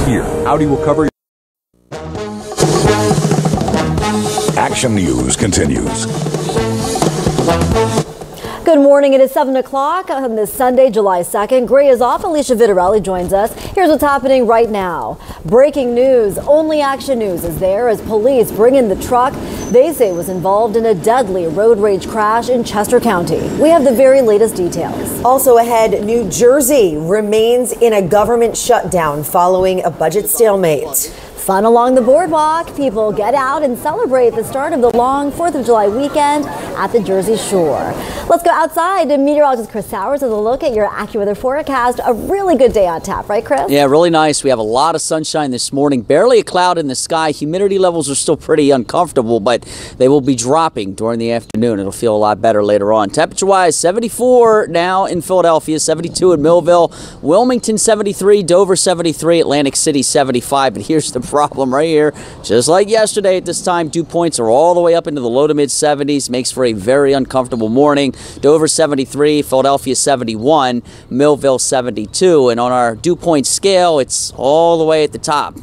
Here, Audi will cover. Action News continues. Good morning. It is 7 o'clock on this Sunday, July 2nd. Gray is off. Alicia Vitarelli joins us. Here's what's happening right now. Breaking news. Only Action News is there as police bring in the truck they say was involved in a deadly road rage crash in Chester County. We have the very latest details. Also ahead, New Jersey remains in a government shutdown following a budget stalemate. Fun along the boardwalk. People get out and celebrate the start of the long 4th of July weekend at the Jersey Shore. Let's go outside. Meteorologist Chris Sowers has a look at your AccuWeather forecast. A really good day on tap, right, Chris? Yeah, really nice. We have a lot of sunshine this morning. Barely a cloud in the sky. Humidity levels are still pretty uncomfortable, but they will be dropping during the afternoon. It'll feel a lot better later on. Temperature-wise, 74 now in Philadelphia, 72 in Millville, Wilmington 73, Dover 73, Atlantic City 75. But here's the problem right here. Just like yesterday at this time, dew points are all the way up into the low to mid 70s. Makes for a very uncomfortable morning. Dover 73, Philadelphia 71, Millville 72. And on our dew point scale, it's all the way at the top.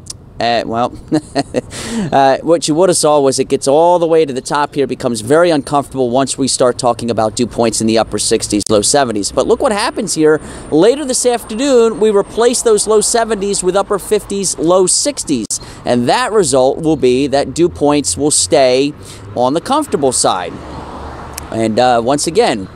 What you would have saw was it gets all the way to the top here, becomes very uncomfortable once we start talking about dew points in the upper 60s, low 70s. But look what happens here. Later this afternoon, we replace those low 70s with upper 50s, low 60s. And that result will be that dew points will stay on the comfortable side. And once again,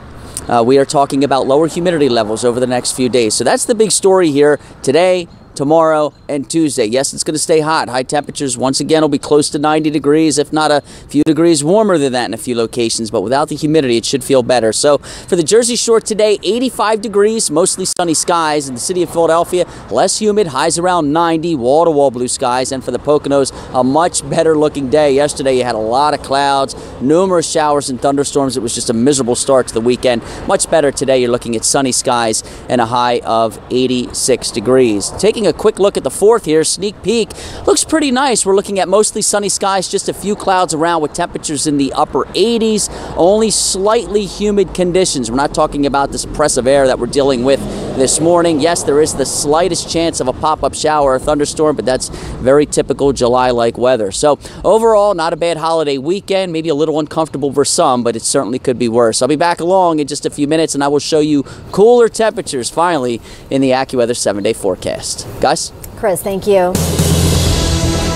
we are talking about lower humidity levels over the next few days. So that's the big story here today, tomorrow, and Tuesday. Yes, it's going to stay hot. High temperatures, once again, will be close to 90 degrees, if not a few degrees warmer than that in a few locations. But without the humidity, it should feel better. So for the Jersey Shore today, 85 degrees, mostly sunny skies. In the city of Philadelphia, less humid, highs around 90, wall-to-wall blue skies. And for the Poconos, a much better-looking day. Yesterday, you had a lot of clouds, numerous showers and thunderstorms. It was just a miserable start to the weekend. Much better today. You're looking at sunny skies and a high of 86 degrees. Taking a quick look at the 4th here, sneak peek, looks pretty nice. We're looking at mostly sunny skies, just a few clouds around with temperatures in the upper 80s, only slightly humid conditions. We're not talking about this oppressive air that we're dealing with this morning. Yes, there is the slightest chance of a pop-up shower or thunderstorm, but that's very typical July-like weather. So overall, not a bad holiday weekend, maybe a little uncomfortable for some, but it certainly could be worse. I'll be back along in just a few minutes, and I will show you cooler temperatures finally in the AccuWeather 7-day forecast. Guys? Chris, thank you.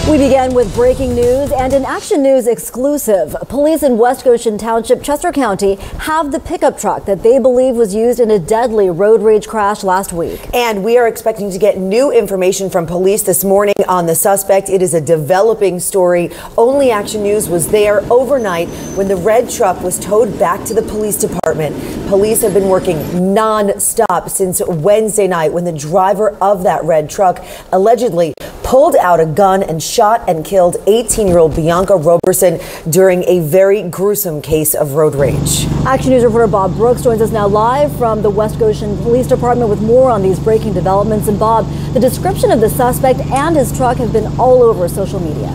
We begin with breaking news and an Action News exclusive. Police in West Goshen Township, Chester County, have the pickup truck that they believe was used in a deadly road rage crash last week. And we are expecting to get new information from police this morning on the suspect. It is a developing story. Only Action News was there overnight when the red truck was towed back to the police department. Police have been working non-stop since Wednesday night when the driver of that red truck allegedly pulled out a gun and shot and killed 18-year-old Bianca Roberson during a very gruesome case of road rage. Action News reporter Bob Brooks joins us now live from the West Goshen Police Department with more on these breaking developments. And Bob, the description of the suspect and his truck have been all over social media.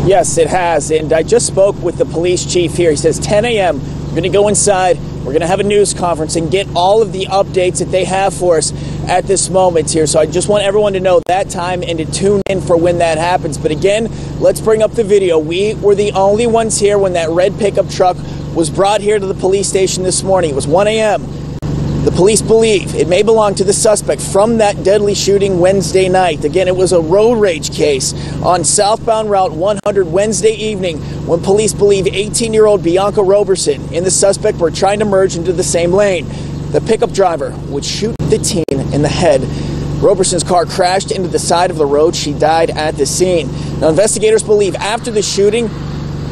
Yes, it has. And I just spoke with the police chief here. He says 10 a.m. We're going to go inside. We're going to have a news conference and get all of the updates that they have for us at this moment here. So I just want everyone to know that time and to tune in for when that happens. But again, let's bring up the video. We were the only ones here when that red pickup truck was brought here to the police station this morning. It was 1 a.m. The police believe it may belong to the suspect from that deadly shooting Wednesday night. Again, it was a road rage case on southbound Route 100 Wednesday evening when police believe 18-year-old Bianca Roberson and the suspect were trying to merge into the same lane. The pickup driver would shoot the teen in the head. Roberson's car crashed into the side of the road. She died at the scene. Now, investigators believe after the shooting,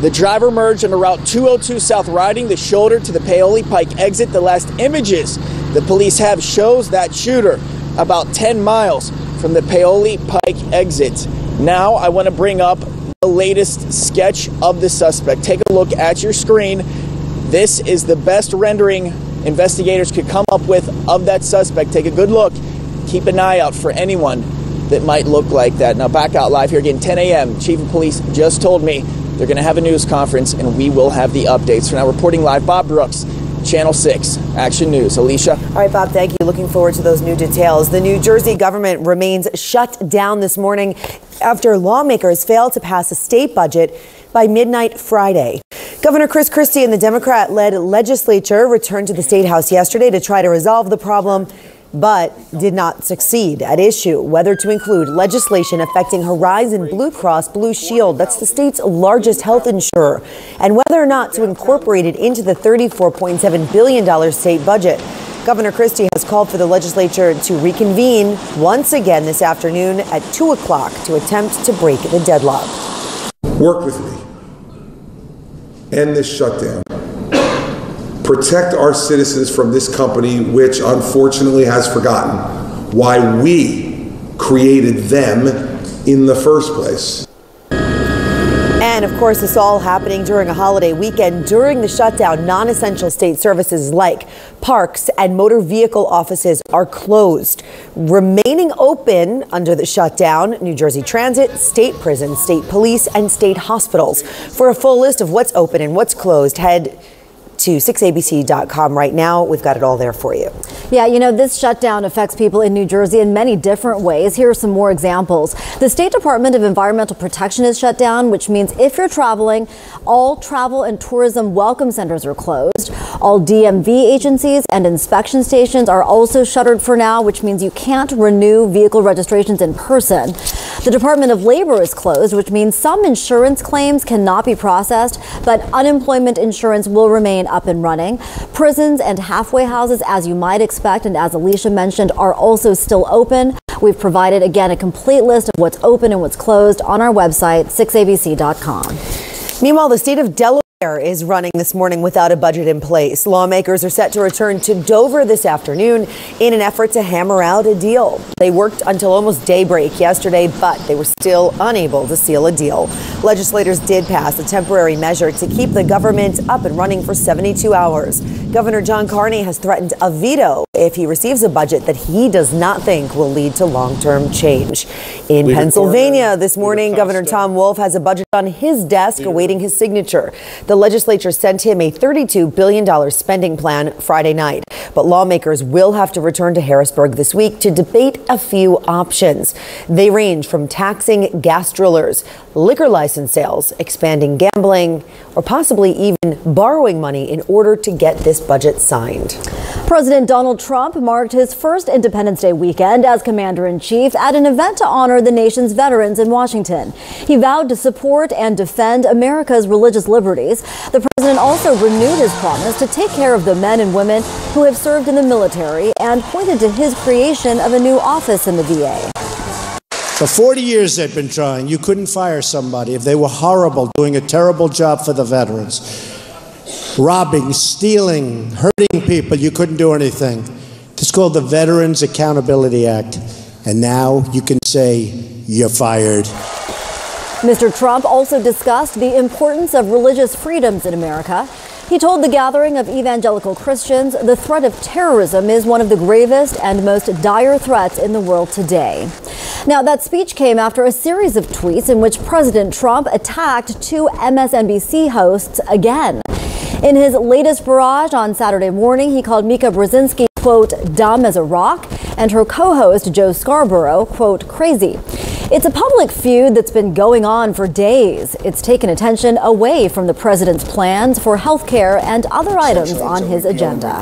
the driver merged on Route 202 South, riding the shoulder to the Paoli Pike exit. The last images the police have shows that shooter about 10 miles from the Paoli Pike exit. Now I want to bring up the latest sketch of the suspect. Take a look at your screen. This is the best rendering investigators could come up with of that suspect. Take a good look. Keep an eye out for anyone that might look like that. Now back out live here again, 10 a.m. Chief of Police just told me they're going to have a news conference and we will have the updates. For now, reporting live, Bob Brooks, Channel 6 Action News. Alicia. All right, Bob, thank you. Looking forward to those new details. The New Jersey government remains shut down this morning after lawmakers failed to pass a state budget by midnight Friday. Governor Chris Christie and the Democrat-led legislature returned to the State House yesterday to try to resolve the problem, but did not succeed. At issue whether to include legislation affecting Horizon Blue Cross Blue Shield, that's the state's largest health insurer, and whether or not to incorporate it into the $34.7 billion state budget. Governor Christie has called for the legislature to reconvene once again this afternoon at 2 o'clock to attempt to break the deadlock. Work with me. End this shutdown. Protect our citizens from this company, which unfortunately has forgotten why we created them in the first place. And of course, this all happening during a holiday weekend. During the shutdown, non-essential state services like parks and motor vehicle offices are closed. Remaining open under the shutdown, New Jersey Transit, state prisons, state police, and state hospitals. For a full list of what's open and what's closed, head to 6abc.com right now. We've got it all there for you. Yeah, you know, this shutdown affects people in New Jersey in many different ways. Here are some more examples. The State Department of Environmental Protection is shut down, which means if you're traveling, all travel and tourism welcome centers are closed. All DMV agencies and inspection stations are also shuttered for now, which means you can't renew vehicle registrations in person. The Department of Labor is closed, which means some insurance claims cannot be processed, but unemployment insurance will remain up and running. Prisons and halfway houses, as you might expect, and as Alicia mentioned, are also still open. We've provided, again, a complete list of what's open and what's closed on our website, 6abc.com. Meanwhile, the state of Delaware is running this morning without a budget in place. Lawmakers are set to return to Dover this afternoon in an effort to hammer out a deal. They worked until almost daybreak yesterday, but they were still unable to seal a deal. Legislators did pass a temporary measure to keep the government up and running for 72 hours. Governor John Carney has threatened a veto if he receives a budget that he does not think will lead to long-term change. In Pennsylvania this morning, Governor Tom Wolf has a budget on his desk awaiting his signature. The legislature sent him a $32 billion spending plan Friday night, but lawmakers will have to return to Harrisburg this week to debate a few options. They range from taxing gas drillers, liquor license sales, expanding gambling, or possibly even borrowing money in order to get this budget signed. President Donald Trump marked his first Independence Day weekend as Commander-in-Chief at an event to honor the nation's veterans in Washington. He vowed to support and defend America's religious liberties. The president also renewed his promise to take care of the men and women who have served in the military and pointed to his creation of a new office in the VA. For 40 years they've been trying. You couldn't fire somebody if they were horrible, doing a terrible job for the veterans. Robbing, stealing, hurting people, you couldn't do anything. It's called the Veterans Accountability Act. And now you can say you're fired. Mr. Trump also discussed the importance of religious freedoms in America. He told the gathering of evangelical Christians the threat of terrorism is one of the gravest and most dire threats in the world today. Now, that speech came after a series of tweets in which President Trump attacked two MSNBC hosts again. In his latest barrage on Saturday morning, he called Mika Brzezinski, quote, dumb as a rock, and her co-host Joe Scarborough, quote, crazy. It's a public feud that's been going on for days. It's taken attention away from the president's plans for health care and other items on his agenda.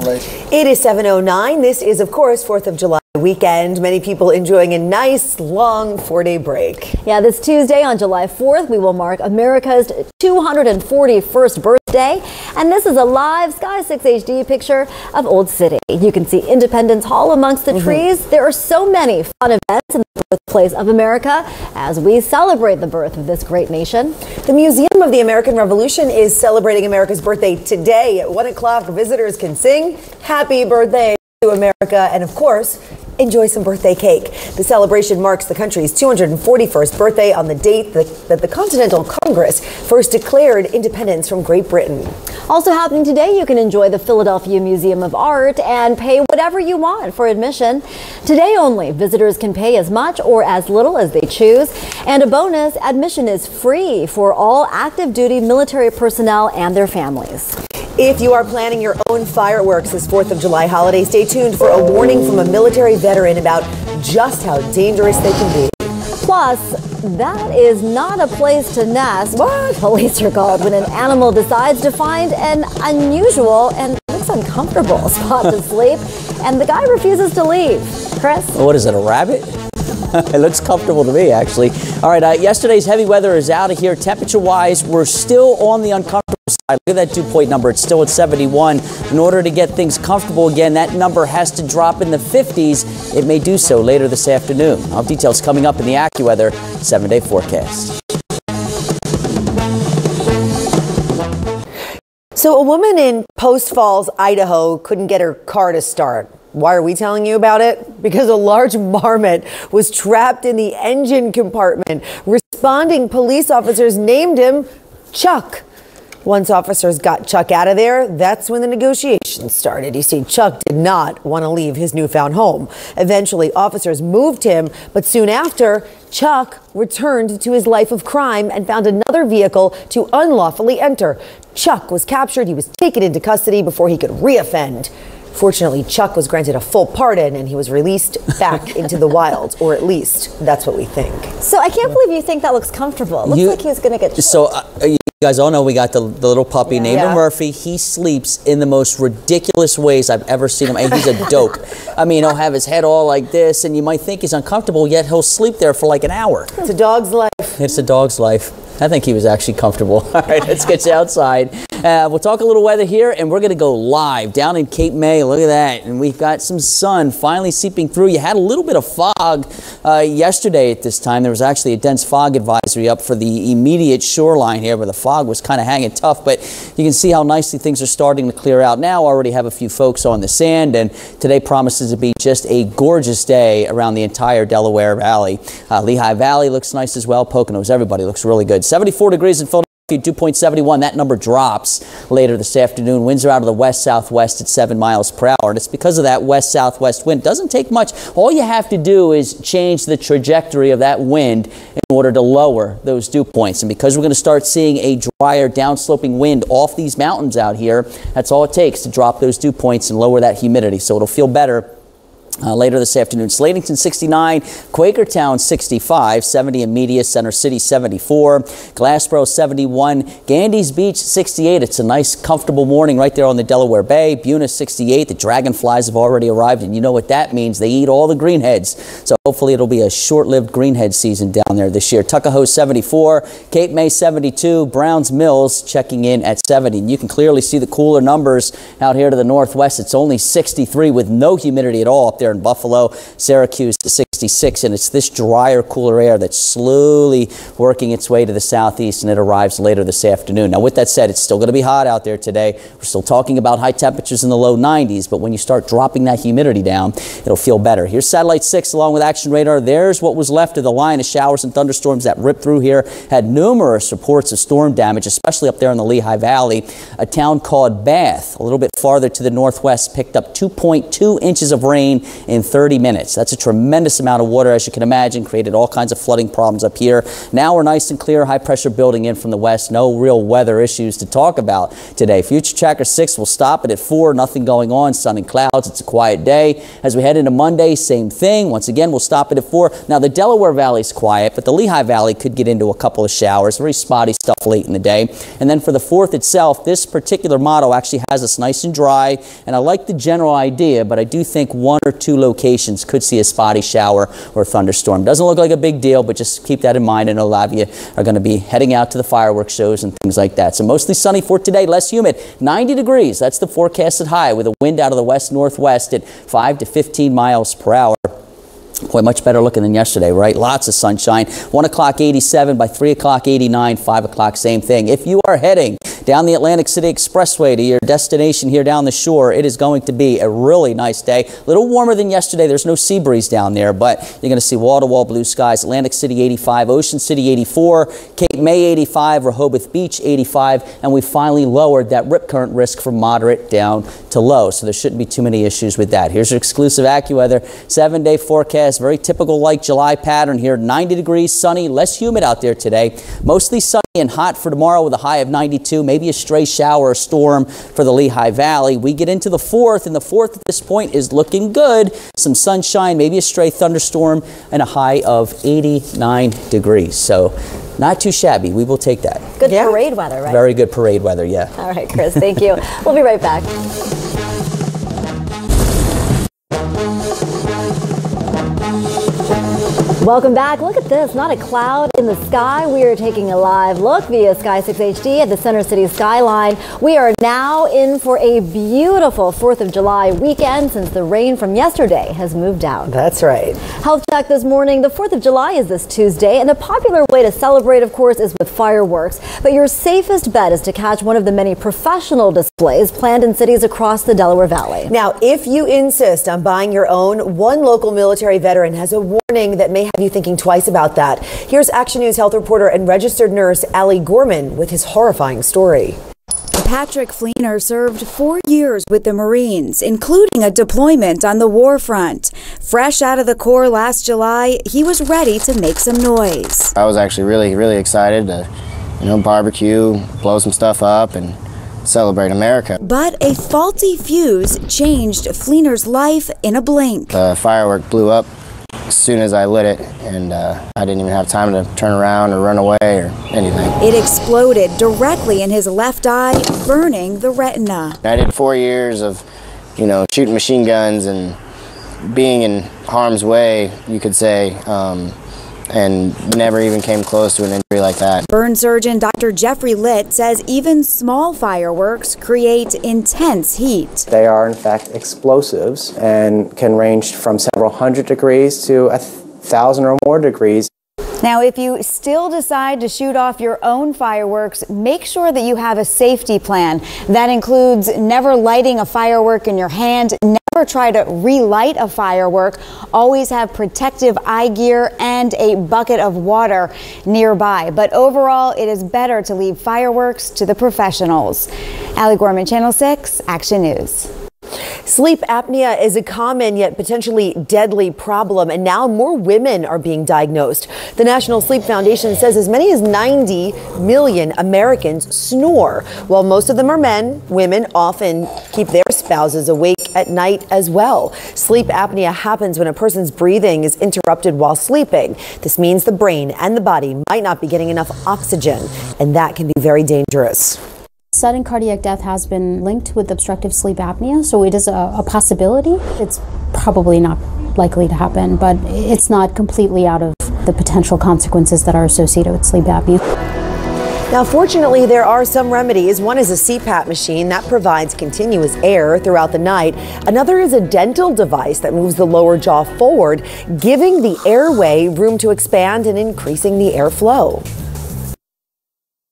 It is 7:09. This is, of course, 4th of July weekend. Many people enjoying a nice, long 4-day break. Yeah, this Tuesday on July 4th, we will mark America's 241st birthday. And this is a live Sky 6 HD picture of Old City. You can see Independence Hall amongst the trees. There are so many fun events in the birthplace of America as we celebrate the birth of this great nation. The Museum of the American Revolution is celebrating America's birthday today. At 1 o'clock, visitors can sing Happy Birthday to America and, of course, enjoy some birthday cake. The celebration marks the country's 241st birthday on the date that the Continental Congress first declared independence from Great Britain. Also happening today, you can enjoy the Philadelphia Museum of Art and pay whatever you want for admission. Today only, visitors can pay as much or as little as they choose. And a bonus, admission is free for all active duty military personnel and their families. If you are planning your own fireworks this 4th of July holiday, stay tuned for a warning from a military veteran about just how dangerous they can be. Plus, that is not a place to nest. What? Police are called when an animal decides to find an unusual and looks uncomfortable spot to sleep, and the guy refuses to leave. Chris? What is it, a rabbit? It looks comfortable to me, actually. All right, yesterday's heavy weather is out of here. Temperature-wise, we're still on the uncomfortable side. Look at that dew point number. It's still at 71. In order to get things comfortable again, that number has to drop in the 50s. It may do so later this afternoon. I'll have details coming up in the AccuWeather 7-day forecast. So a woman in Post Falls, Idaho couldn't get her car to start. Why are we telling you about it? Because a large marmot was trapped in the engine compartment. Responding police officers named him Chuck. Once officers got Chuck out of there, that's when the negotiations started. You see, Chuck did not want to leave his newfound home. Eventually, officers moved him, but soon after, Chuck returned to his life of crime and found another vehicle to unlawfully enter. Chuck was captured. He was taken into custody before he could reoffend. Fortunately, Chuck was granted a full pardon and he was released back into the wild, or at least that's what we think. So I can't believe you think that looks comfortable. It looks like he's going to get choked. So you guys all know we got the little puppy named Murphy. He sleeps in the most ridiculous ways I've ever seen him. And he's a dope. I mean, he'll have his head all like this, and you might think he's uncomfortable, yet he'll sleep there for like an hour. It's a dog's life. It's a dog's life. I think he was actually comfortable. All right, let's get you outside. We'll talk a little weather here, and we're going to go live down in Cape May. Look at that. And we've got some sun finally seeping through. You had a little bit of fog yesterday at this time. There was actually a dense fog advisory up for the immediate shoreline here, where the fog was kind of hanging tough. But you can see how nicely things are starting to clear out now. Already have a few folks on the sand, and today promises to be just a gorgeous day around the entire Delaware Valley. Lehigh Valley looks nice as well. Poconos, everybody looks really good. 74 degrees in Philadelphia. Dew point 71. That number drops later this afternoon. Winds are out of the west-southwest at 7 miles per hour. And it's because of that west-southwest wind. Doesn't take much. All you have to do is change the trajectory of that wind in order to lower those dew points. And because we're going to start seeing a drier downsloping wind off these mountains out here, that's all it takes to drop those dew points and lower that humidity. So it'll feel better later this afternoon. Slatington 69, Quakertown 65, 70 in Media, Center City 74, Glassboro 71, Gandy's Beach 68. It's a nice comfortable morning right there on the Delaware Bay. Buna 68. The dragonflies have already arrived, and you know what that means. They eat all the greenheads. So hopefully it'll be a short-lived greenhead season down there this year. Tuckahoe 74, Cape May 72, Browns Mills checking in at 70. And you can clearly see the cooler numbers out here to the northwest. It's only 63 with no humidity at all up there in Buffalo. Syracuse to 66, and it's this drier, cooler air that's slowly working its way to the southeast, and it arrives later this afternoon. Now, with that said, it's still going to be hot out there today. We're still talking about high temperatures in the low 90s, but when you start dropping that humidity down, it'll feel better. Here's Satellite 6 along with Action Radar. There's what was left of the line of showers and thunderstorms that ripped through here. Had numerous reports of storm damage, especially up there in the Lehigh Valley. A town called Bath, a little bit farther to the northwest, picked up 2.2 inches of rain in 30 minutes. That's a tremendous amount of water, as you can imagine, created all kinds of flooding problems up here. Now we're nice and clear, high pressure building in from the west. No real weather issues to talk about today. Future Tracker 6 will stop it at 4. Nothing going on, sun and clouds. It's a quiet day. As we head into Monday, same thing. Once again, we'll stop it at 4. Now the Delaware Valley's quiet, but the Lehigh Valley could get into a couple of showers. Very spotty stuff late in the day. And then for the 4th itself, this particular model actually has us nice and dry. And I like the general idea, but I do think 1 or 2 locations could see a spotty shower or thunderstorm. Doesn't look like a big deal, but just keep that in mind. And a lot of you are going to be heading out to the fireworks shows and things like that. So mostly sunny for today, less humid. 90 degrees. That's the forecasted high with a wind out of the west-northwest at 5 to 15 miles per hour. Boy, much better looking than yesterday, right? Lots of sunshine. 1 o'clock, 87. By 3 o'clock, 89. 5 o'clock, same thing. If you are heading down the Atlantic City Expressway to your destination here down the shore, it is going to be a really nice day. A little warmer than yesterday. There's no sea breeze down there, but you're going to see wall-to-wall blue skies. Atlantic City, 85. Ocean City, 84. Cape May, 85. Rehoboth Beach, 85. And we finally lowered that rip current risk from moderate down to low, so there shouldn't be too many issues with that. Here's your exclusive AccuWeather 7-day forecast. Very typical like July pattern here. 90 degrees, sunny, less humid out there today. Mostly sunny and hot for tomorrow with a high of 92. maybe a stray shower or storm for the Lehigh Valley. We get into the 4th, and the 4th at this point is looking good. Some sunshine, maybe a stray thunderstorm, and a high of 89 degrees. So not too shabby. We will take that. Good parade weather, right? Very good parade weather, yeah. All right, Chris, thank you. We'll be right back. Welcome back. Look at this, not a cloud in the sky. We are taking a live look via Sky 6 HD at the Center City skyline. We are now in for a beautiful 4th of July weekend since the rain from yesterday has moved out. That's right. Health check this morning. The 4th of July is this Tuesday, and a popular way to celebrate, of course, is with fireworks. But your safest bet is to catch one of the many professional displays planned in cities across the Delaware Valley. Now, if you insist on buying your own, one local military veteran has a warning that may have you thinking twice about that. Here's Action News health reporter and registered nurse Allie Gorman with his horrifying story. Patrick Fleener served 4 years with the Marines, including a deployment on the war front. Fresh out of the Corps last July, he was ready to make some noise. I was actually really excited to, barbecue, blow some stuff up, and celebrate America. But a faulty fuse changed Fleener's life in a blink. The firework blew up as soon as I lit it, and I didn't even have time to turn around or run away or anything. It exploded directly in his left eye, burning the retina. I did 4 years of, shooting machine guns and being in harm's way, you could say, and never even came close to an injury like that. Burn surgeon Dr. Jeffrey Litt says even small fireworks create intense heat. They are in fact explosives and can range from several hundred degrees to 1,000 or more degrees. Now, if you still decide to shoot off your own fireworks, make sure that you have a safety plan. That includes never lighting a firework in your hand, never try to relight a firework, always have protective eye gear and a bucket of water nearby. But overall, it is better to leave fireworks to the professionals. Allie Gorman, Channel 6, Action News. Sleep apnea is a common yet potentially deadly problem, and now more women are being diagnosed. The National Sleep Foundation says as many as 90 million Americans snore. While most of them are men, women often keep their spouses awake at night as well. Sleep apnea happens when a person's breathing is interrupted while sleeping. This means the brain and the body might not be getting enough oxygen, and that can be very dangerous. Sudden cardiac death has been linked with obstructive sleep apnea, so it is a possibility. It's probably not likely to happen, but it's not completely out of the potential consequences that are associated with sleep apnea. Now, fortunately, there are some remedies. One is a CPAP machine that provides continuous air throughout the night. Another is a dental device that moves the lower jaw forward, giving the airway room to expand and increasing the airflow.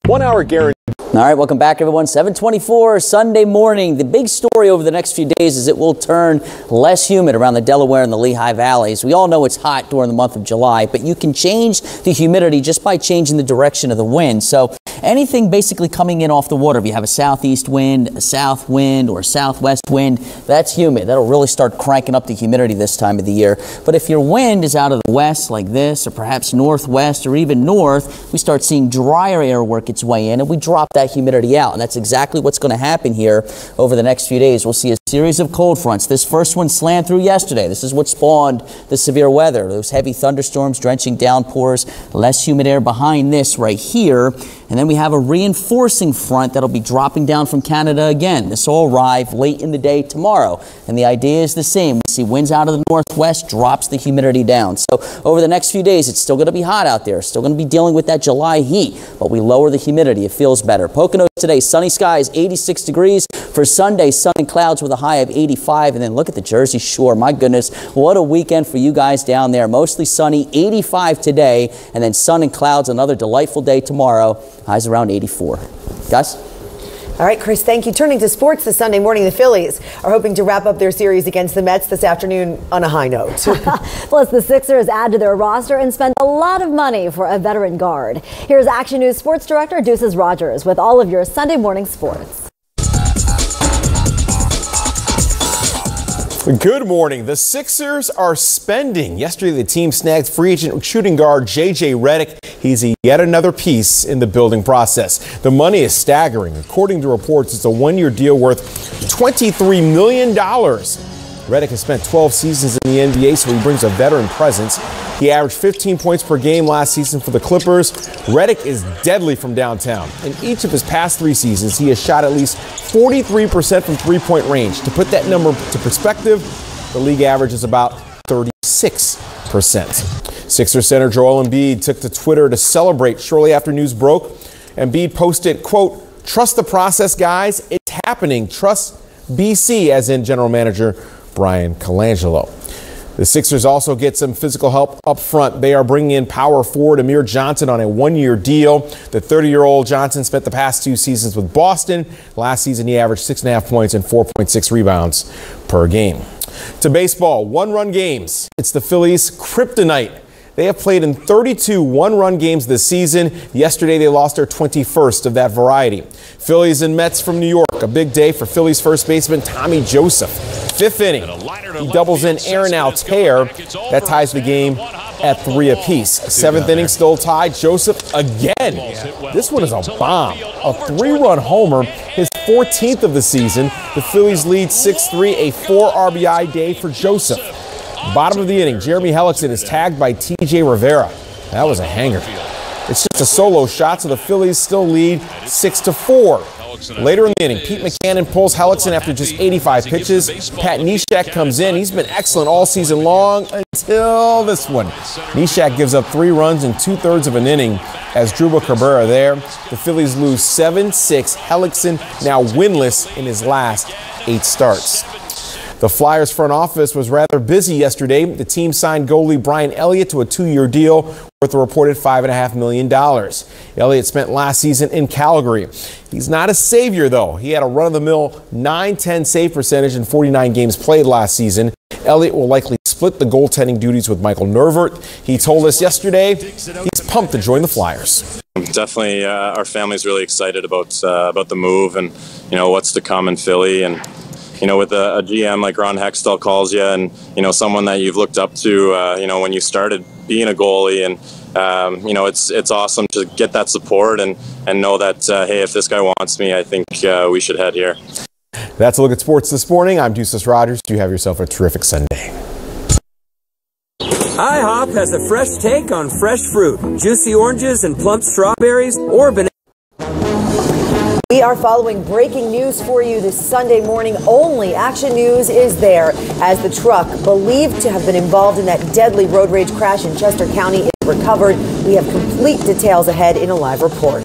1 hour guarantee. All right, welcome back, everyone. 7:24 Sunday morning. The big story over the next few days is it will turn less humid around the Delaware and the Lehigh Valleys. We all know it's hot during the month of July, but you can change the humidity just by changing the direction of the wind. So anything basically coming in off the water, if you have a southeast wind, a south wind, or a southwest wind, that's humid. That'll really start cranking up the humidity this time of the year. But if your wind is out of the west like this, or perhaps northwest or even north, we start seeing drier air work its way in, and we drop that humidity out. And that's exactly what's going to happen here over the next few days. We'll see a series of cold fronts. This first one slammed through yesterday. This is what spawned the severe weather. Those heavy thunderstorms, drenching downpours, less humid air behind this right here. And then we have a reinforcing front that'll be dropping down from Canada again. This will arrive late in the day tomorrow. And the idea is the same. We see winds out of the northwest, drops the humidity down. So over the next few days, it's still going to be hot out there. Still going to be dealing with that July heat, but we lower the humidity. It feels better. Pocono today, sunny skies, 86 degrees. For Sunday, sun and clouds with a high of 85. And then look at the Jersey Shore. My goodness, what a weekend for you guys down there. Mostly sunny, 85 today, and then sun and clouds, another delightful day tomorrow. Highs around 84. Gus? All right, Chris, thank you. Turning to sports this Sunday morning, the Phillies are hoping to wrap up their series against the Mets this afternoon on a high note. Plus, the Sixers add to their roster and spend a lot of money for a veteran guard. Here's Action News Sports Director Deuces Rogers with all of your Sunday morning sports. Good morning. The Sixers are spending. Yesterday, the team snagged free agent shooting guard J.J. Redick. He's yet another piece in the building process. The money is staggering. According to reports, it's a one-year deal worth $23 million. Redick has spent 12 seasons in the NBA, so he brings a veteran presence. He averaged 15 points per game last season for the Clippers. Redick is deadly from downtown. In each of his past 3 seasons, he has shot at least 43% from three-point range. To put that number to perspective, the league average is about 36%. Sixers center Joel Embiid took to Twitter to celebrate shortly after news broke. Embiid posted, quote, "Trust the process, guys. It's happening. Trust BC," as in general manager Brian Colangelo. The Sixers also get some physical help up front. They are bringing in power forward Amir Johnson on a one-year deal. The 30-year-old Johnson spent the past 2 seasons with Boston. Last season, he averaged 6.5 points and 4.6 rebounds per game. To baseball, one-run games. It's the Phillies' kryptonite. They have played in 32 one-run games this season. Yesterday, they lost their 21st of that variety. Phillies and Mets from New York. A big day for Phillies first baseman Tommy Joseph. 5th inning, he doubles in Aaron Altair. That ties the game at 3 apiece. 7th inning, still tied. Joseph again. This one is a bomb. A 3-run homer, his 14th of the season. The Phillies lead 6-3, a 4 RBI day for Joseph. Bottom of the inning, Jeremy Hellickson is tagged by T.J. Rivera. That was a hanger. It's just a solo shot, so the Phillies still lead 6-4. Later in the inning, Pete Mackanin pulls Hellickson after just 85 pitches. Pat Neshek comes in. He's been excellent all season long until this one. Neshek gives up 3 runs in 2/3 of an inning as Drupal Cabrera there. The Phillies lose 7-6. Hellickson now winless in his last 8 starts. The Flyers front office was rather busy yesterday. The team signed goalie Brian Elliott to a 2-year deal worth a reported $5.5 million. Elliott spent last season in Calgary. He's not a savior, though. He had a run-of-the-mill .910 save percentage in 49 games played last season. Elliott will likely split the goaltending duties with Michael Nervert. He told us yesterday he's pumped to join the Flyers. Definitely, our family's really excited about the move and what's to come in Philly. And with a GM like Ron Hextall calls you, and someone that you've looked up to, when you started being a goalie, and it's awesome to get that support and know that hey, if this guy wants me, I think we should head here. That's a look at sports this morning. I'm Deuces Rogers. You have yourself a terrific Sunday. IHOP has a fresh take on fresh fruit, juicy oranges and plump strawberries, or bananas. We are following breaking news for you this Sunday morning. Only Action News is there as the truck believed to have been involved in that deadly road rage crash in Chester County is recovered. We have complete details ahead in a live report.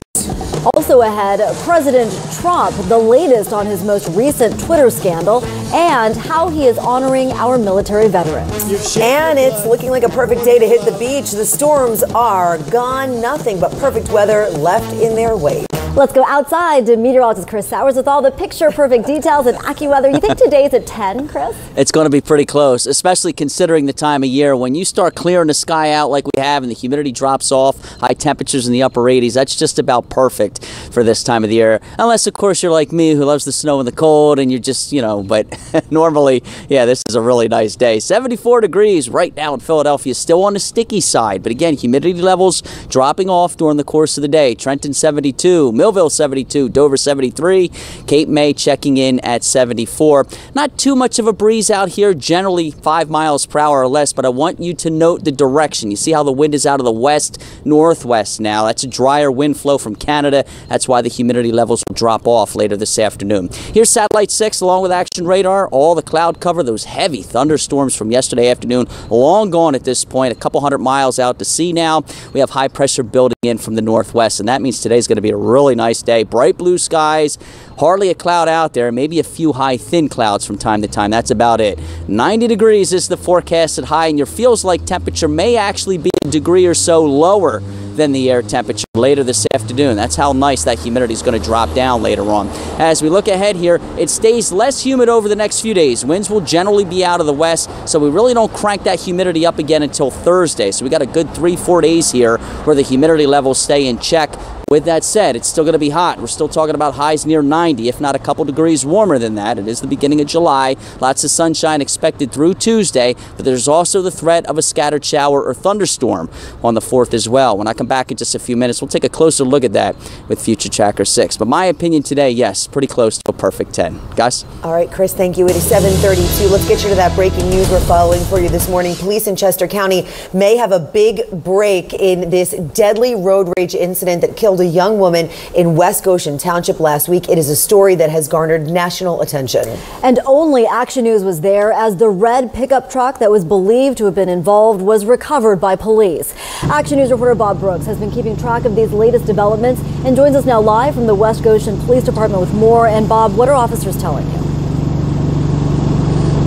Also ahead, President Trump, the latest on his most recent Twitter scandal, and how he is honoring our military veterans. And it's looking like a perfect day to hit the beach. The storms are gone. Nothing but perfect weather left in their wake. Let's go outside to meteorologist Chris Sowers with all the picture-perfect details and AccuWeather. You think today's at 10, Chris? It's going to be pretty close, especially considering the time of year. When you start clearing the sky out like we have and the humidity drops off, high temperatures in the upper 80s, that's just about perfect for this time of the year. Unless, of course, you're like me who loves the snow and the cold and you're just, but normally, yeah, this is a really nice day. 74 degrees right now in Philadelphia, still on the sticky side. But again, humidity levels dropping off during the course of the day. Trenton 72. Millville 72, Dover 73, Cape May checking in at 74. Not too much of a breeze out here, generally 5 miles per hour or less, but I want you to note the direction. You see how the wind is out of the west-northwest now. That's a drier wind flow from Canada. That's why the humidity levels will drop off later this afternoon. Here's Satellite 6 along with Action Radar. All the cloud cover, those heavy thunderstorms from yesterday afternoon, long gone at this point, a couple hundred miles out to sea now. We have high pressure building in from the northwest, and that means today's going to be a really nice day. Bright blue skies, hardly a cloud out there, maybe a few high thin clouds from time to time. That's about it. 90 degrees is the forecasted high, and your feels like temperature may actually be a degree or so lower than the air temperature later this afternoon. That's how nice that humidity is going to drop down later on. As we look ahead here, it stays less humid over the next few days. Winds will generally be out of the west, so we really don't crank that humidity up again until Thursday. So we got a good 3-4 days here where the humidity levels stay in check. With that said, it's still going to be hot. We're still talking about highs near 90, if not a couple degrees warmer than that. It is the beginning of July. Lots of sunshine expected through Tuesday, but there's also the threat of a scattered shower or thunderstorm on the 4th as well. When I come back in just a few minutes, we'll take a closer look at that with Future Tracker 6. But my opinion today, yes, pretty close to a perfect 10. Guys? All right, Chris, thank you. It is 7:32. Let's get you to that breaking news we're following for you this morning. Police in Chester County may have a big break in this deadly road rage incident that killed a young woman in West Goshen Township last week. It is a story that has garnered national attention. And only Action News was there as the red pickup truck that was believed to have been involved was recovered by police. Action News reporter Bob Brooks has been keeping track of these latest developments and joins us now live from the West Goshen Police Department with more. And Bob, what are officers telling you?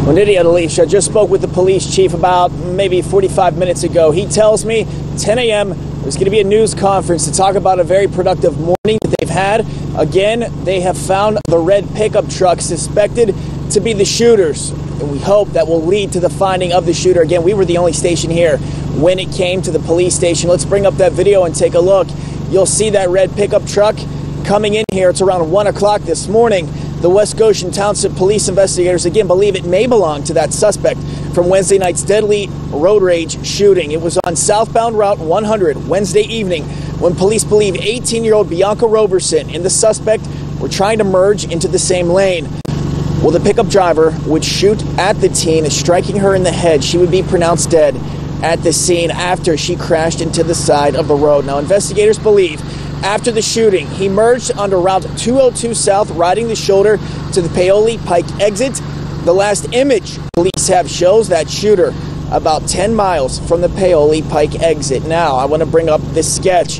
Well, Nydia and Alicia, just spoke with the police chief about maybe 45 minutes ago. He tells me 10 a.m. there's going to be a news conference to talk about a very productive morning that they've had. Again, they have found the red pickup truck suspected to be the shooters. And we hope that will lead to the finding of the shooter. Again, we were the only station here when it came to the police station. Let's bring up that video and take a look. You'll see that red pickup truck coming in here. It's around 1 o'clock this morning. The West Goshen Township police investigators again believe it may belong to that suspect from Wednesday night's deadly road rage shooting. It was on southbound Route 100 Wednesday evening when police believe 18-year-old Bianca Roberson and the suspect were trying to merge into the same lane. Well, the pickup driver would shoot at the teen, striking her in the head. She would be pronounced dead at the scene after she crashed into the side of the road. Now, investigators believe after the shooting, he merged onto Route 202 South, riding the shoulder to the Paoli Pike exit. The last image police have shows that shooter about 10 miles from the Paoli Pike exit. Now, I want to bring up this sketch.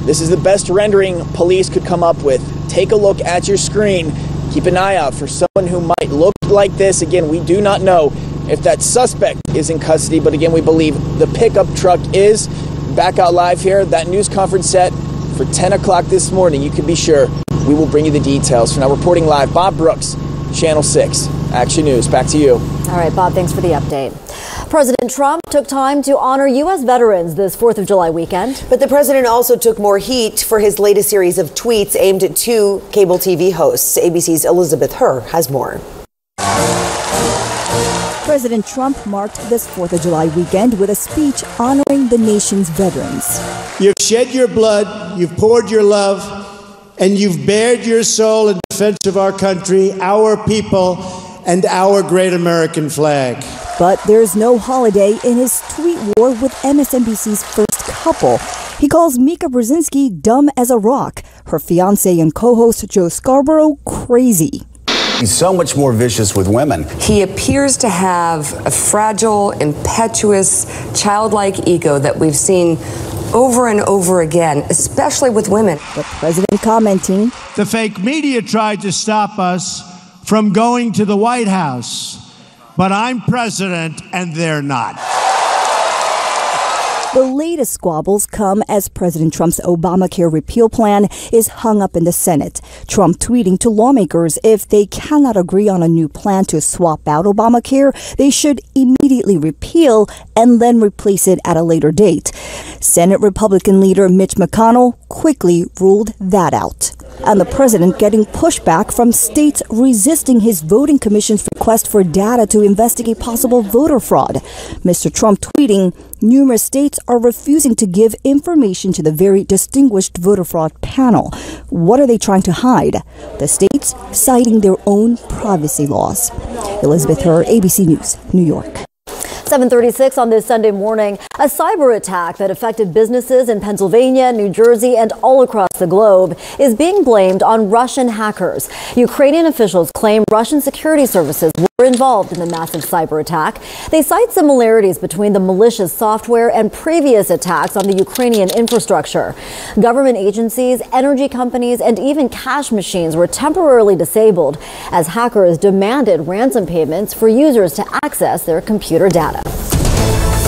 This is the best rendering police could come up with. Take a look at your screen. Keep an eye out for someone who might look like this. Again, we do not know if that suspect is in custody, but again, we believe the pickup truck is. Back out live here, that news conference set for 10 o'clock this morning. You can be sure we will bring you the details. For now, reporting live, Bob Brooks, Channel 6, Action News. Back to you. All right, Bob, thanks for the update. President Trump took time to honor U.S. veterans this 4th of July weekend. But the president also took more heat for his latest series of tweets aimed at 2 cable TV hosts. ABC's Elizabeth Herr has more. President Trump marked this 4th of July weekend with a speech honoring the nation's veterans. You've shed your blood, you've poured your love, and you've bared your soul in defense of our country, our people, and our great American flag. But there's no holiday in his tweet war with MSNBC's first couple. He calls Mika Brzezinski dumb as a rock, her fiancé and co-host Joe Scarborough crazy. He's so much more vicious with women. He appears to have a fragile, impetuous, childlike ego that we've seen over and over again, especially with women. The president commenting, the fake media tried to stop us from going to the White House, but I'm president and they're not. The latest squabbles come as President Trump's Obamacare repeal plan is hung up in the Senate. Trump tweeting to lawmakers if they cannot agree on a new plan to swap out Obamacare, they should immediately repeal and then replace it at a later date. Senate Republican leader Mitch McConnell quickly ruled that out. And the president getting pushback from states resisting his voting commission's request for data to investigate possible voter fraud. Mr. Trump tweeting, numerous states are refusing to give information to the very distinguished voter fraud panel. What are they trying to hide? The states citing their own privacy laws. Elizabeth Herr, ABC News, New York. 7:36 on this Sunday morning, a cyber attack that affected businesses in Pennsylvania, New Jersey, and all across the globe is being blamed on Russian hackers. Ukrainian officials claim Russian security services were involved in the massive cyber attack. They cite similarities between the malicious software and previous attacks on the Ukrainian infrastructure. Government agencies, energy companies, and even cash machines were temporarily disabled as hackers demanded ransom payments for users to access their computer data.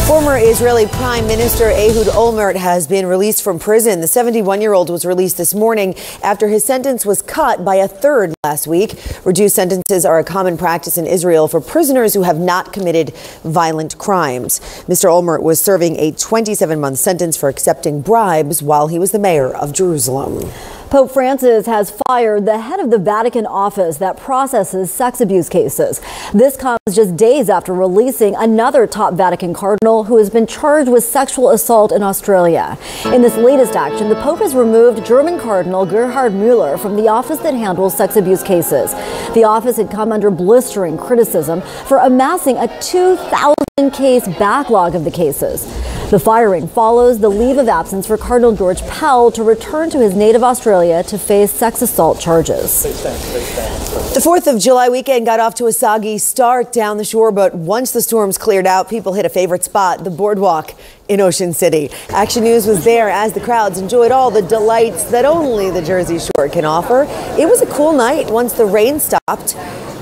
Former Israeli Prime Minister Ehud Olmert has been released from prison. The 71-year-old was released this morning after his sentence was cut by a third last week. Reduced sentences are a common practice in Israel for prisoners who have not committed violent crimes. Mr. Olmert was serving a 27-month sentence for accepting bribes while he was the mayor of Jerusalem. Pope Francis has fired the head of the Vatican office that processes sex abuse cases. This comes just days after releasing another top Vatican cardinal who has been charged with sexual assault in Australia. In this latest action, the Pope has removed German Cardinal Gerhard Müller from the office that handles sex abuse cases. The office had come under blistering criticism for amassing a 2,000-case backlog of the cases. The firing follows the leave of absence for Cardinal George Pell to return to his native Australia to face sex assault charges. The 4th of July weekend got off to a soggy start down the shore, but once the storms cleared out, people hit a favorite spot, the boardwalk in Ocean City. Action News was there as the crowds enjoyed all the delights that only the Jersey Shore can offer. It was a cool night once the rain stopped.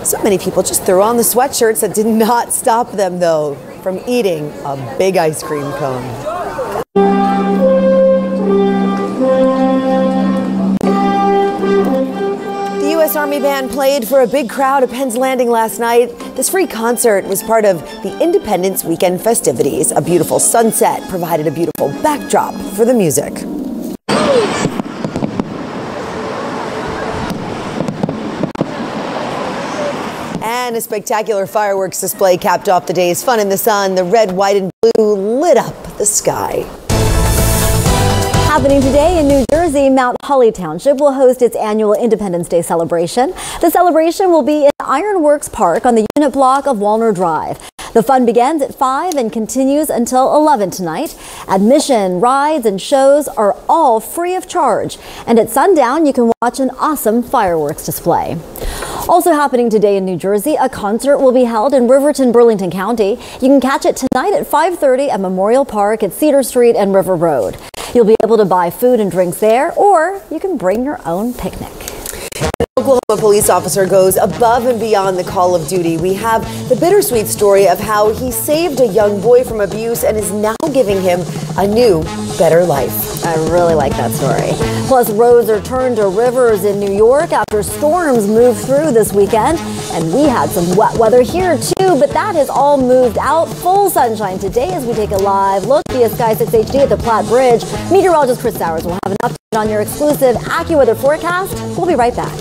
So many people just threw on the sweatshirts. That did not stop them, though, from eating a big ice cream cone. The U.S. Army Band played for a big crowd at Penn's Landing last night. This free concert was part of the Independence Weekend festivities. A beautiful sunset provided a beautiful backdrop for the music. And a spectacular fireworks display capped off the day's fun in the sun. The red, white, and blue lit up the sky. Happening today in New Jersey, Mount Holly Township will host its annual Independence Day celebration. The celebration will be in Ironworks Park on the unit block of Walner Drive. The fun begins at 5 and continues until 11 tonight. Admission, rides, and shows are all free of charge. And at sundown, you can watch an awesome fireworks display. Also happening today in New Jersey, a concert will be held in Riverton, Burlington County. You can catch it tonight at 5:30 at Memorial Park at Cedar Street and River Road. You'll be able to buy food and drinks there, or you can bring your own picnic. Oklahoma police officer goes above and beyond the call of duty. We have the bittersweet story of how he saved a young boy from abuse and is now giving him a new, better life. I really like that story. Plus, roads are turned to rivers in New York after storms moved through this weekend. And we had some wet weather here too, but that has all moved out. Full sunshine today as we take a live look via Sky 6 HD at the Platte Bridge. Meteorologist Chris Sowers will have an update on your exclusive AccuWeather forecast. We'll be right back.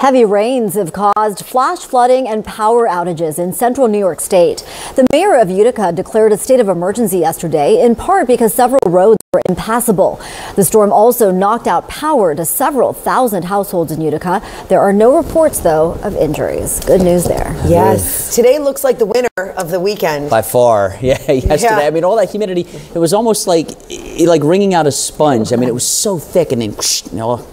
Heavy rains have caused flash flooding and power outages in central New York State. The mayor of Utica declared a state of emergency yesterday, in part because several roads were impassable. The storm also knocked out power to several thousand households in Utica. There are no reports, though, of injuries. Good news there. Yes. Today looks like the winner of the weekend. By far. Yeah, yesterday. Yeah. I mean, all that humidity, it was almost like wringing out a sponge. I mean, it was so thick, and then,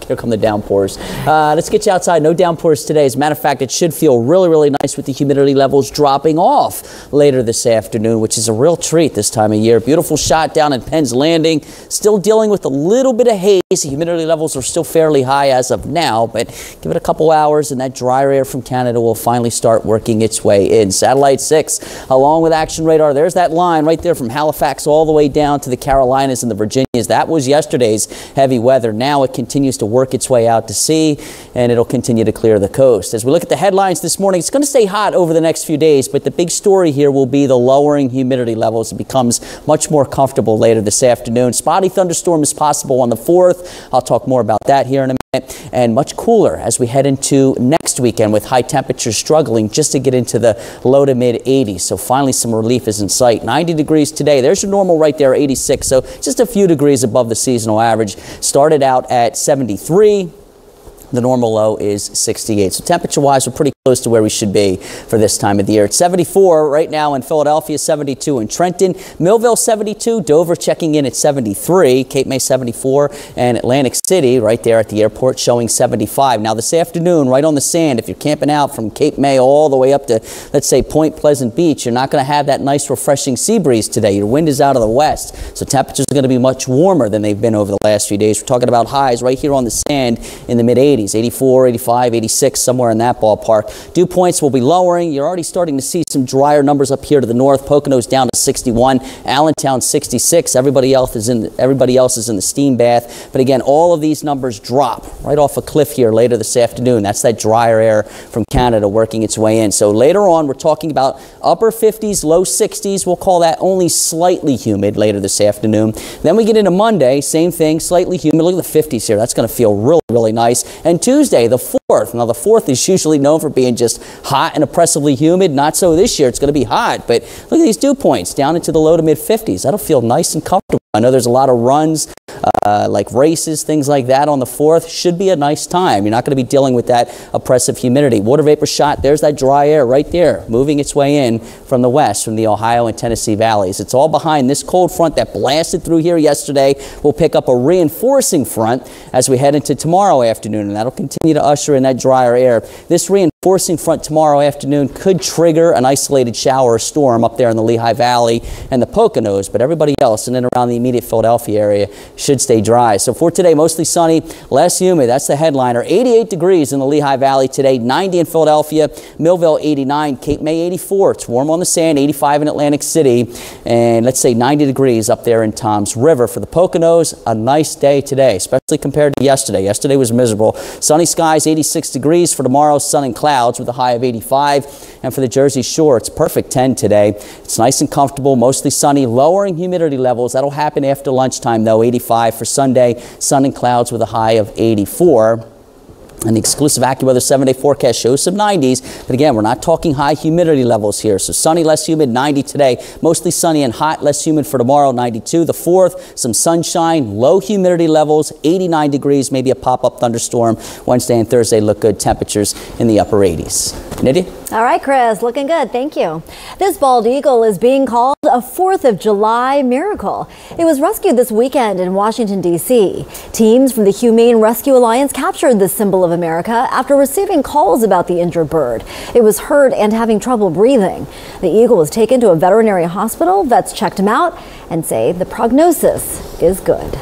here come the downpours. Let's get you outside. No downpours today. As a matter of fact, it should feel really, really nice with the humidity levels dropping off later this afternoon, which is a real treat this time of year. Beautiful shot down at Penn's Landing. Still dealing with a little bit of haze. The humidity levels are still fairly high as of now, but give it a couple hours and that drier air from Canada will finally start working its way in. Satellite 6, along with Action Radar, there's that line right there from Halifax all the way down to the Carolinas and the Virginias. That was yesterday's heavy weather. Now it continues to work its way out to sea, and it'll continue to clear the coast. As we look at the headlines this morning, it's going to stay hot over the next few days, but the big story here will be the lowering humidity levels. It becomes much more comfortable later this afternoon. Spotty thunderstorm is possible on the 4th. I'll talk more about that here in a minute. And much cooler as we head into next weekend with high temperatures struggling just to get into the low to mid 80s. So finally some relief is in sight. 90 degrees today. There's your normal right there, 86. So just a few degrees above the seasonal average. Started out at 73. The normal low is 68. So temperature-wise, we're pretty close to where we should be for this time of the year. It's 74 right now in Philadelphia, 72 in Trenton, Millville 72, Dover checking in at 73, Cape May 74, and Atlantic City right there at the airport showing 75. Now this afternoon, right on the sand, if you're camping out from Cape May all the way up to, let's say, Point Pleasant Beach, you're not going to have that nice refreshing sea breeze today. Your wind is out of the west, so temperatures are going to be much warmer than they've been over the last few days. We're talking about highs right here on the sand in the mid 80s, 84, 85, 86, somewhere in that ballpark. Dew points will be lowering. You're already starting to see some drier numbers up here to the north. Pocono's down to 61, Allentown 66. Everybody else is in the steam bath. But again, all of these numbers drop right off a cliff here later this afternoon. That's that drier air from Canada working its way in. So later on, we're talking about upper 50s, low 60s. We'll call that only slightly humid later this afternoon. Then we get into Monday, same thing, slightly humid. Look at the 50s here. That's going to feel really, really nice. And Tuesday, the 4th. Now, the 4th is usually known for being just hot and oppressively humid. Not so this year. It's going to be hot. But look at these dew points down into the low to mid 50s. That'll feel nice and comfortable. I know there's a lot of runs, like races, things like that on the 4th. Should be a nice time. You're not going to be dealing with that oppressive humidity. Water vapor shot, there's that dry air right there, moving its way in from the west, from the Ohio and Tennessee valleys. It's all behind this cold front that blasted through here yesterday. We'll pick up a reinforcing front as we head into tomorrow afternoon, and that'll continue to usher in that drier air. This reinforcing front tomorrow afternoon could trigger an isolated shower or storm up there in the Lehigh Valley and the Poconos, but everybody else in and around the immediate Philadelphia area should stay dry. So for today, mostly sunny, less humid. That's the headliner. 88 degrees in the Lehigh Valley today, 90 in Philadelphia, Millville 89, Cape May 84. It's warm on the sand, 85 in Atlantic City, and let's say 90 degrees up there in Toms River. For the Poconos, a nice day today, especially compared to yesterday. Yesterday was miserable. Sunny skies, 86 degrees. For tomorrow, sun and clouds with a high of 85. And for the Jersey Shore, it's perfect 10 today. It's nice and comfortable, mostly sunny, lowering humidity levels. That'll happen after lunchtime, though. 85 for Sunday, sun and clouds with a high of 84. And the exclusive AccuWeather 7-day forecast shows some 90s. But again, we're not talking high humidity levels here. So sunny, less humid, 90 today. Mostly sunny and hot, less humid for tomorrow, 92. The 4th, some sunshine, low humidity levels, 89 degrees, maybe a pop-up thunderstorm. Wednesday and Thursday look good. Temperatures in the upper 80s. Nydia? All right, Chris, looking good. Thank you. This bald eagle is being called a 4th of July miracle. It was rescued this weekend in Washington, D.C. Teams from the Humane Rescue Alliance captured this symbol of America after receiving calls about the injured bird. It was hurt and having trouble breathing. The eagle was taken to a veterinary hospital. Vets checked him out and say the prognosis is good.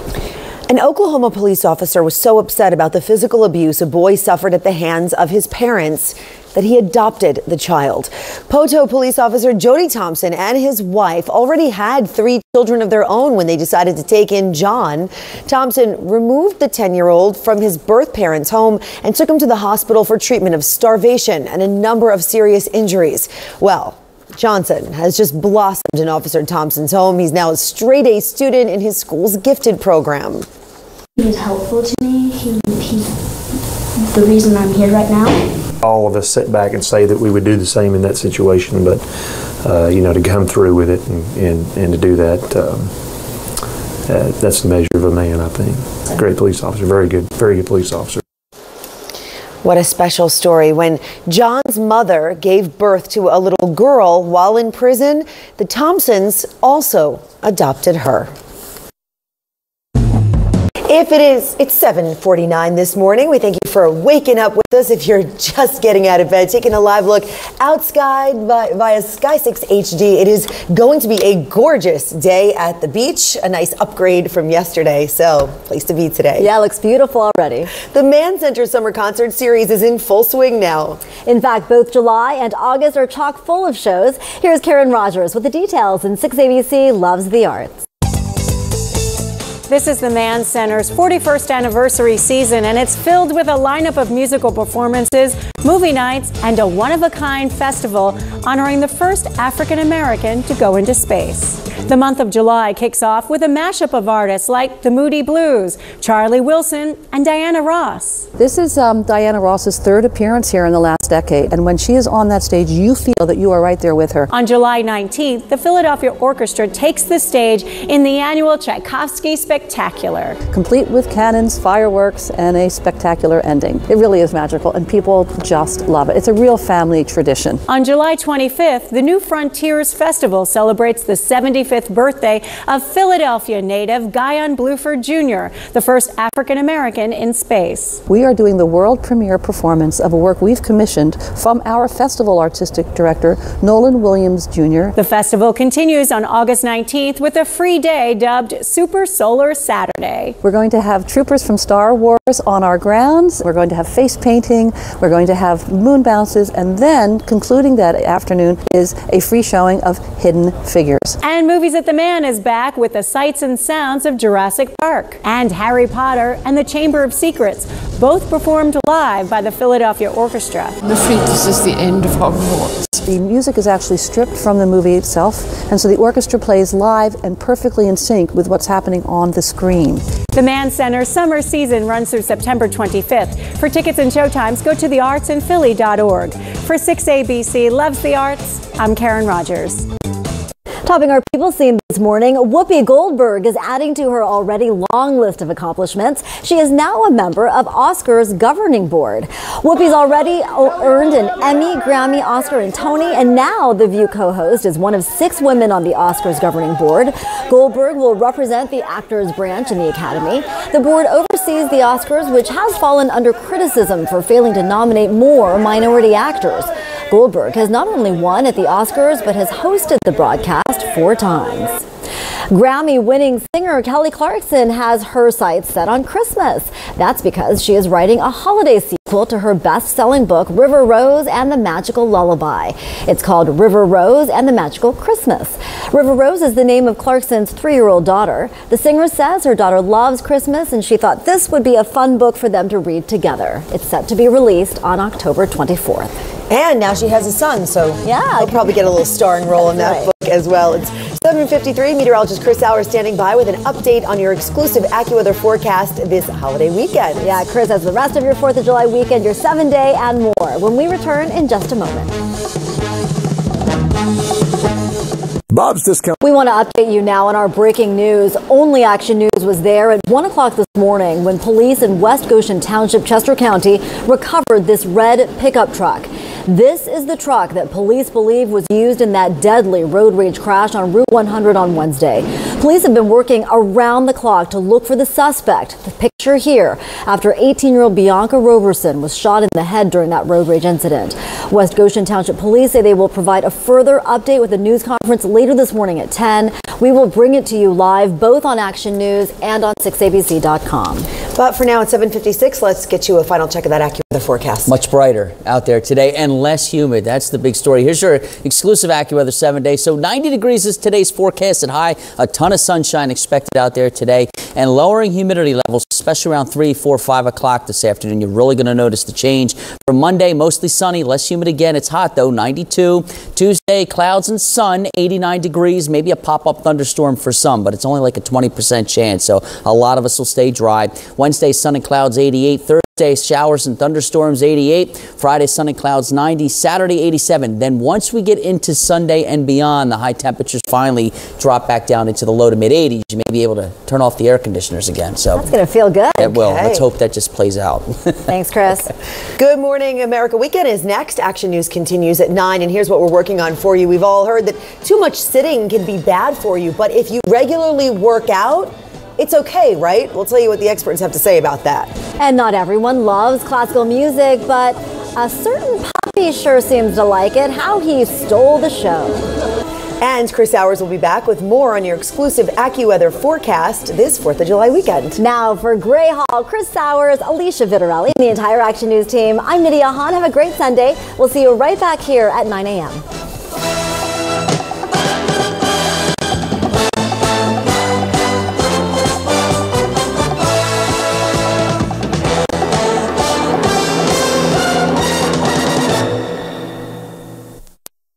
An Oklahoma police officer was so upset about the physical abuse a boy suffered at the hands of his parents that he adopted the child. Poto police officer Jody Thompson and his wife already had 3 children of their own when they decided to take in John. Thompson removed the 10-year-old from his birth parents' home and took him to the hospital for treatment of starvation and a number of serious injuries. Well, Johnson has just blossomed in Officer Thompson's home. He's now a straight-A student in his school's gifted program. He was helpful to me. He's the reason I'm here right now. All of us sit back and say that we would do the same in that situation, but you know, to come through with it and to do that, that's the measure of a man, I think. Great police officer, very good police officer. What a special story. When John's mother gave birth to a little girl while in prison, the Thompsons also adopted her. It's 7:49 this morning. We thank you for waking up with us. If you're just getting out of bed, taking a live look outside via Sky 6 HD. It is going to be a gorgeous day at the beach. A nice upgrade from yesterday. So, place to be today. Yeah, it looks beautiful already. The Mann Center Summer Concert Series is in full swing now. In fact, both July and August are chock full of shows. Here's Karen Rogers with the details, and 6 ABC loves the arts. This is the Mann Center's 41st anniversary season, and it's filled with a lineup of musical performances, movie nights, and a one-of-a-kind festival honoring the first African-American to go into space. The month of July kicks off with a mashup of artists like the Moody Blues, Charlie Wilson, and Diana Ross. This is Diana Ross's 3rd appearance here in the last decade, and when she is on that stage, you feel that you are right there with her. On July 19th, the Philadelphia Orchestra takes the stage in the annual Tchaikovsky Spectacular. Complete with cannons, fireworks, and a spectacular ending. It really is magical, and people just love it. It's a real family tradition. On July 25th, the New Frontiers Festival celebrates the 75th 75th birthday of Philadelphia native Guyon Bluford Jr., the first African American in space. We are doing the world premiere performance of a work we've commissioned from our festival artistic director, Nolan Williams Jr. The festival continues on August 19th with a free day dubbed Super Solar Saturday. We're going to have troopers from Star Wars on our grounds. We're going to have face painting. We're going to have moon bounces. And then, concluding that afternoon, is a free showing of Hidden Figures. And Movies at the Man is back with the sights and sounds of Jurassic Park. And Harry Potter and the Chamber of Secrets, both performed live by the Philadelphia Orchestra. I'm afraid this is the end of Hogwarts. The music is actually stripped from the movie itself, and so the orchestra plays live and perfectly in sync with what's happening on the screen. The Mann Center summer season runs through September 25th. For tickets and showtimes, go to theartsinphilly.org. For 6ABC Loves the Arts, I'm Karen Rogers. Topping our People scene this morning, Whoopi Goldberg is adding to her already long list of accomplishments. She is now a member of Oscar's governing board. Whoopi's already earned an Emmy, Grammy, Oscar, and Tony, and now The View co-host is one of 6 women on the Oscars governing board. Goldberg will represent the actors branch in the Academy. The board oversees the Oscars, which has fallen under criticism for failing to nominate more minority actors. Goldberg has not only won at the Oscars, but has hosted the broadcast 4 times. Grammy-winning singer Kelly Clarkson has her sights set on Christmas. That's because she is writing a holiday sequel to her best-selling book, River Rose and the Magical Lullaby. It's called River Rose and the Magical Christmas. River Rose is the name of Clarkson's 3-year-old daughter. The singer says her daughter loves Christmas, and she thought this would be a fun book for them to read together. It's set to be released on October 24th. And now she has a son, so yeah, he'll probably get a little starring role in that book as well. It's 7:53. Meteorologist Chris Sauer standing by with an update on your exclusive AccuWeather forecast this holiday weekend. Yeah, Chris has the rest of your 4th of July weekend, your 7-day, and more when we return in just a moment. Bob's Discount. We want to update you now on our breaking news. Only Action News was there at 1 o'clock this morning when police in West Goshen Township, Chester County, recovered this red pickup truck. This is the truck that police believe was used in that deadly road rage crash on Route 100 on Wednesday. Police have been working around the clock to look for the suspect. The picture here after 18-year-old Bianca Roberson was shot in the head during that road rage incident. West Goshen Township Police say they will provide a further update with a news conference later this morning at 10. We will bring it to you live both on Action News and on 6abc.com. But for now, at 7:56, let's get you a final check of that AccuWeather forecast. Much brighter out there today and less humid. That's the big story. Here's your exclusive AccuWeather 7-day. So 90 degrees is today's forecasted high. A ton of sunshine expected out there today and lowering humidity levels, especially around 3, 4, 5 o'clock this afternoon. You're really going to notice the change. For Monday, mostly sunny, less humid again. It's hot though, 92. Tuesday, clouds and sun, 89 degrees. Maybe a pop-up thunderstorm for some, but it's only like a 20% chance. So a lot of us will stay dry. Wednesday, sun and clouds, 88. Thursday, showers and thunderstorms, 88. Friday, sun and clouds, 90. Saturday, 87. Then once we get into Sunday and beyond, the high temperatures finally drop back down into the low to mid 80s. You may be able to turn off the air conditioners again. So that's going to feel good. It will. Let's hope that just plays out. Thanks, Chris. Good morning, America. Weekend is next. Action News continues at 9, and here's what we're working on for you. We've all heard that too much sitting can be bad for you, but if you regularly work out, it's okay, right? We'll tell you what the experts have to say about that. And not everyone loves classical music, but a certain puppy sure seems to like it. How he stole the show. And Chris Sauers will be back with more on your exclusive AccuWeather forecast this 4th of July weekend. Now for Gray Hall, Chris Sauers, Alicia Vitarelli, and the entire Action News team, I'm Nydia Hahn. Have a great Sunday. We'll see you right back here at 9 a.m.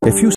If you